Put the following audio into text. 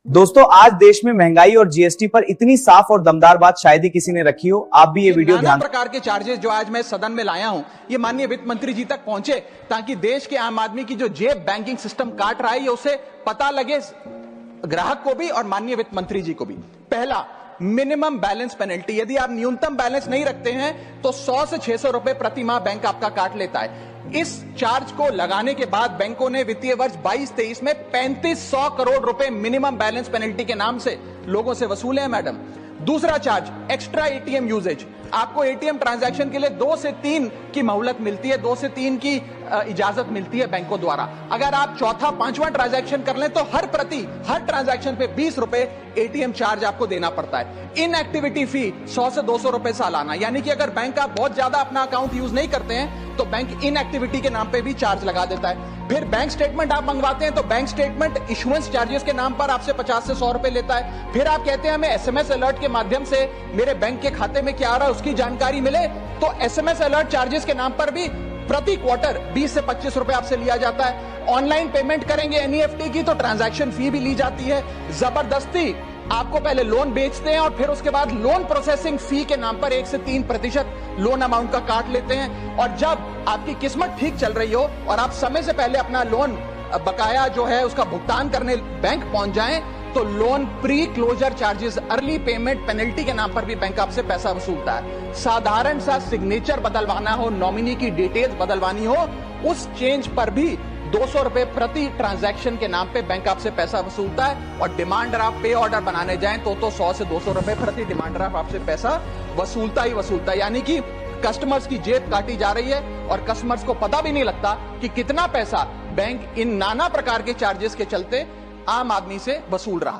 दोस्तों, आज देश में महंगाई और जीएसटी पर इतनी साफ और दमदार बात शायद ही किसी ने रखी हो। आप भी ये वीडियो ध्यान प्रकार के चार्जेस जो आज मैं सदन में लाया हूं, ये माननीय वित्त मंत्री जी तक पहुंचे ताकि देश के आम आदमी की जो जेब बैंकिंग सिस्टम काट रहा है, ये उसे पता लगे, ग्राहक को भी और माननीय वित्त मंत्री जी को भी। पहला, मिनिमम बैलेंस पेनल्टी। यदि आप न्यूनतम बैलेंस नहीं रखते हैं तो 100 से 600 रुपए प्रति माह बैंक आपका काट लेता है। इस चार्ज को लगाने के बाद बैंकों ने वित्तीय वर्ष 22-23 में 3500 करोड़ रुपए मिनिमम बैलेंस पेनल्टी के नाम से लोगों से वसूले हैं मैडम। दूसरा चार्ज, एक्स्ट्रा एटीएम यूजेज। आपको एटीएम ट्रांजैक्शन के लिए 2 से 3 की मोहलत मिलती है, 2 से 3 की इजाजत मिलती है बैंकों द्वारा। अगर आप चौथा 5वां ट्रांजैक्शन कर लें तो हर ट्रांजैक्शन पे 20 रुपए एटीएम चार्ज आपको देना पड़ता है। इनएक्टिविटी फी 100 से 200 रुपए सालाना, यानी कि अगर बैंक आप बहुत ज्यादा अपना अकाउंट यूज नहीं करते हैं तो बैंक इनएक्टिविटी के नाम पे भी चार्ज लगा देता है। फिर बैंक स्टेटमेंट आप मंगवाते हैं तो बैंक स्टेटमेंट इशुएंस चार्जेस के नाम पर आपसे 50 से 100 रुपए लेता है। फिर आप कहते हैं हमें एसएमएस अलर्ट के माध्यम से मेरे बैंक के खाते में क्या आ रहा है उसकी जानकारी मिले, तो एसएमएस अलर्ट चार्जेस के नाम पर भी प्रति क्वार्टर 20 से 25 रुपए आपसे लिया जाता है। ऑनलाइन पेमेंट करेंगे एनईएफटी की तो ट्रांजैक्शन फी भी ली जाती है। जबरदस्ती आपको पहले लोन बेचते हैं और फिर उसके बाद लोन प्रोसेसिंग फी के नाम पर 1 से 3% लोन अमाउंट का काट लेते हैं। और जब आपकी किस्मत ठीक चल रही हो और आप समय से पहले अपना लोन बकाया जो है उसका भुगतान करने बैंक पहुंच जाएं तो loan pre closure charges, early payment penalty के नाम पर भी बैंक आपसे पैसा वसूलता है। साधारण सा सिग्नेचर बदलवाना हो, नॉमिनी की डिटेल्स बदलवानी हो, उस चेंज पर भी 200 रुपए प्रति ट्रांजैक्शन के नाम पे बैंक आपसे पैसा वसूलता है। और डिमांड ड्राफ्ट पे ऑर्डर बनाने जाएं तो 100 से 200 रुपए प्रति डिमांड ड्राफ्ट आपसे पैसा वसूलता ही वसूलता है। यानी कि कस्टमर्स की जेब काटी जा रही है और कस्टमर्स को पता भी नहीं लगता कि कितना पैसा बैंक इन नाना प्रकार के चार्जेस के चलते आम आदमी से वसूल रहा है।